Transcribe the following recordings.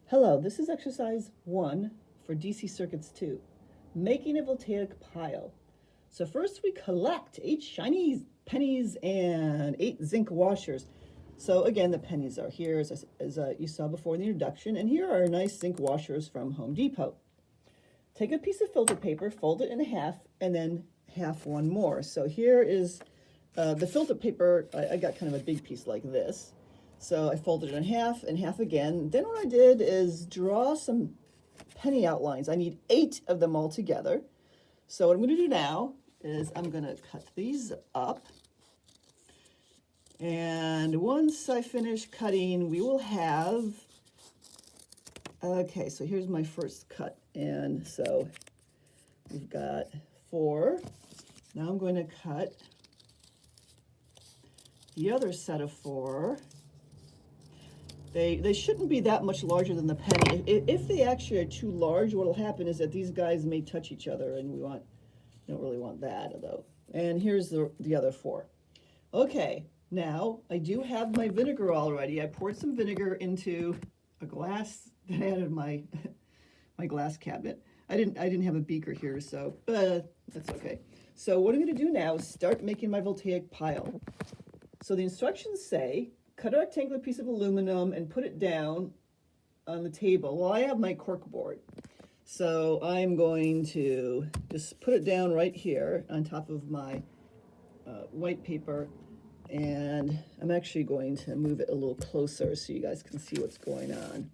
Hello, this is exercise 1 for DCCircuits 2, making a voltaic pile. So first we collect 8 shiny pennies and 8 zinc washers. So again, the pennies are here as you saw before in the introduction, and here are nice zinc washers from Home Depot. Take a piece of filter paper, fold it in half, and then half one more. So here is the filter paper. I got kind of a big piece like this. So I folded it in half and half again. Then what I did is draw some penny outlines. I need 8 of them all together. So what I'm going to do now is I'm going to cut these up. And once I finish cutting, we will have, okay, so here's my first cut. And so we've got 4. Now I'm going to cut the other set of 4. They shouldn't be that much larger than the penny. If they actually are too large, what will happen is that these guys may touch each other, and we don't really want that, though. And here's the other 4. Okay, now I do have my vinegar already. I poured some vinegar into a glass that I had in my my glass cabinet. I didn't have a beaker here, so that's okay. So what I'm going to do now is start making my voltaic pile. So the instructions say, cut a rectangular piece of aluminum and put it down on the table. Well, I have my cork board, so I'm going to just put it down right here on top of my white paper, and I'm actually going to move it a little closer so you guys can see what's going on.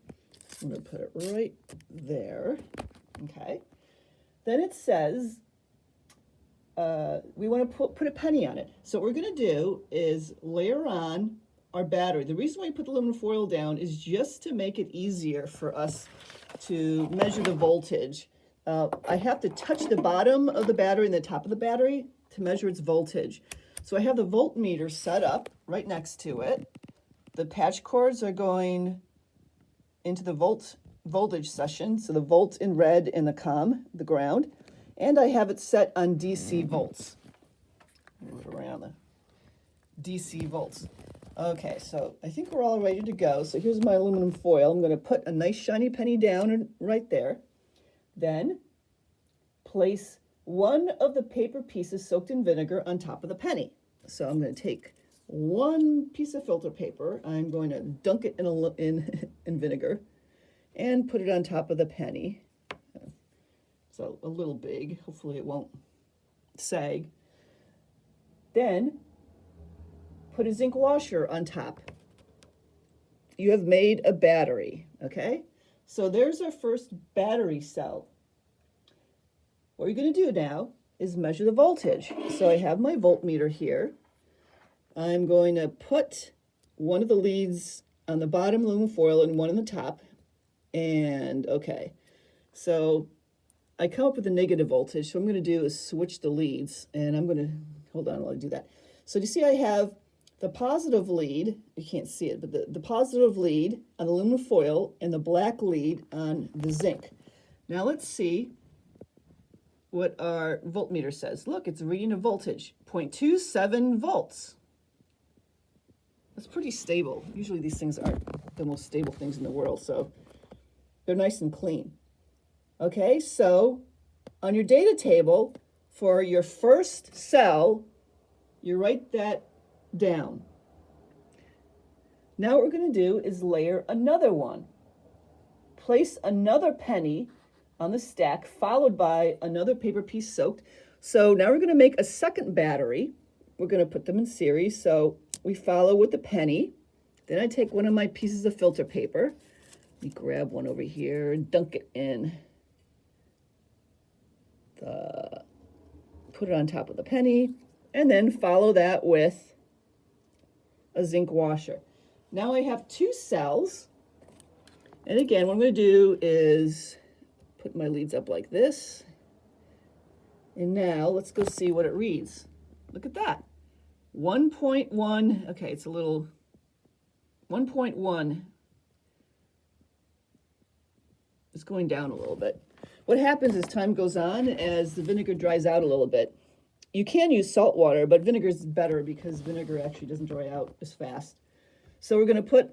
I'm going to put it right there. Okay. Then it says we want to put a penny on it. So what we're going to do is layer on our battery. The reason why we put the aluminum foil down is just to make it easier for us to measure the voltage. I have to touch the bottom of the battery and the top of the battery to measure its voltage. So I have the voltmeter set up right next to it. The patch cords are going into the voltage section, so the volt in red and the ground. And I have it set on DC volts. Move it around the DC volts. Okay, so I think we're all ready to go. So here's my aluminum foil. I'm going to put a nice shiny penny down right there. Then place one of the paper pieces soaked in vinegar on top of the penny. So I'm going to take one piece of filter paper. I'm going to dunk it in vinegar and put it on top of the penny. It's a little big. Hopefully it won't sag. Then put a zinc washer on top. You have made a battery, okay? So there's our first battery cell. What you're going to do now is measure the voltage. So I have my voltmeter here. I'm going to put one of the leads on the bottom aluminum foil and one on the top. And okay, so I come up with a negative voltage. So what I'm going to do is switch the leads, and I'm going to, hold on while I do that. So do you see I have the positive lead, you can't see it, but the positive lead on the aluminum foil and the black lead on the zinc. Now let's see what our voltmeter says. Look, it's reading a voltage, 0.27 volts. That's pretty stable. Usually these things aren't the most stable things in the world, so they're nice and clean. Okay, so on your data table for your first cell, you write that down. Now what we're going to do is layer another one. Place another penny on the stack, followed by another paper piece soaked. So now we're going to make a second battery. We're going to put them in series. So we follow with the penny. Then I take one of my pieces of filter paper. Let me grab one over here and dunk it in. Put it on top of the penny, and then follow that with a zinc washer. Now I have 2 cells, and again, what I'm going to do is put my leads up like this, and now let's go see what it reads. Look at that, 1.1, okay, it's a little, 1.1, it's going down a little bit. What happens as time goes on, as the vinegar dries out a little bit, you can use salt water, but vinegar is better because vinegar actually doesn't dry out as fast. So we're going to put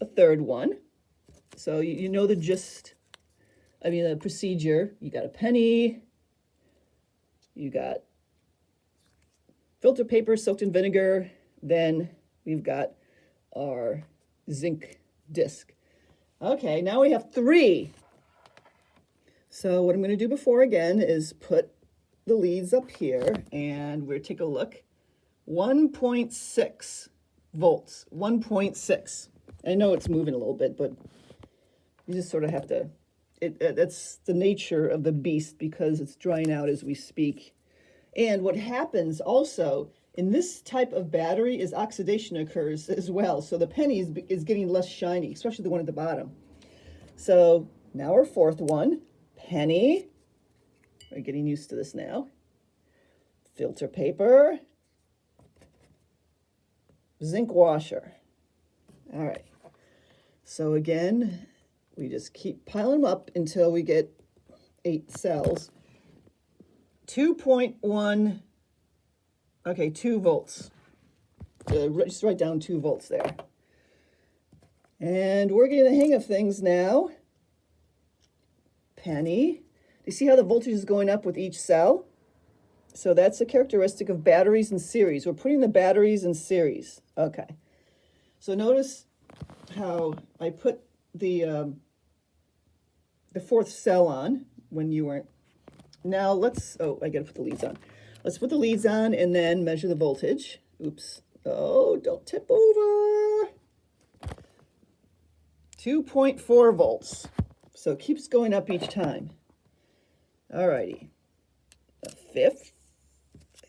a third one. So you know the gist, I mean the procedure. You got a penny, you got filter paper soaked in vinegar, then we've got our zinc disc. Okay, now we have 3. So what I'm going to do before again is put the leads up here, and we'll take a look. 1.6 volts, 1.6. I know it's moving a little bit, but you just sort of have to, that's the nature of the beast because it's drying out as we speak. And what happens also in this type of battery is oxidation occurs as well. So the penny is getting less shiny, especially the one at the bottom. So now our 4th one, penny. We're getting used to this now. Filter paper. Zinc washer. All right. So again, we just keep piling them up until we get 8 cells. 2.1, okay, 2 volts. Just write down 2 volts there. And we're getting the hang of things now. Penny. Do you see how the voltage is going up with each cell? So that's a characteristic of batteries in series. We're putting the batteries in series. Okay. So notice how I put the 4th cell on when you weren't. Now let's, oh, I gotta put the leads on. Let's put the leads on and then measure the voltage. Oops. Oh, don't tip over. 2.4 volts. So it keeps going up each time. All righty. The 5th.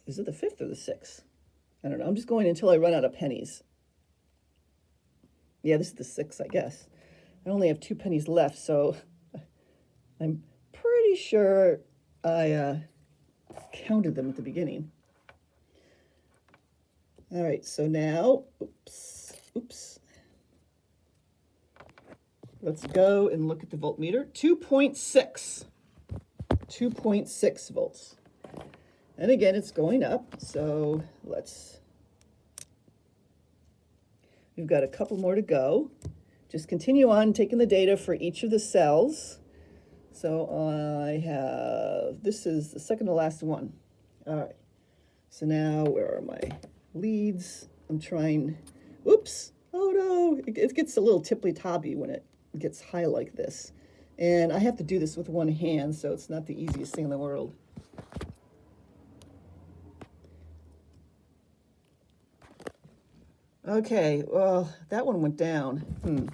Is it the 5th or the 6th? I don't know. I'm just going until I run out of pennies. Yeah, this is the 6th, I guess. I only have 2 pennies left, so I'm pretty sure I counted them at the beginning. All right, so now, oops. Let's go and look at the voltmeter. 2.6. 2.6 volts. And again, it's going up, so we've got a couple more to go. Just continue on taking the data for each of the cells. So I have, this is the second to last one. All right, so now where are my leads? I'm trying, oops, oh no, it gets a little tipply-toppy when it gets high like this. And I have to do this with one hand, so it's not the easiest thing in the world. Okay, well, that one went down.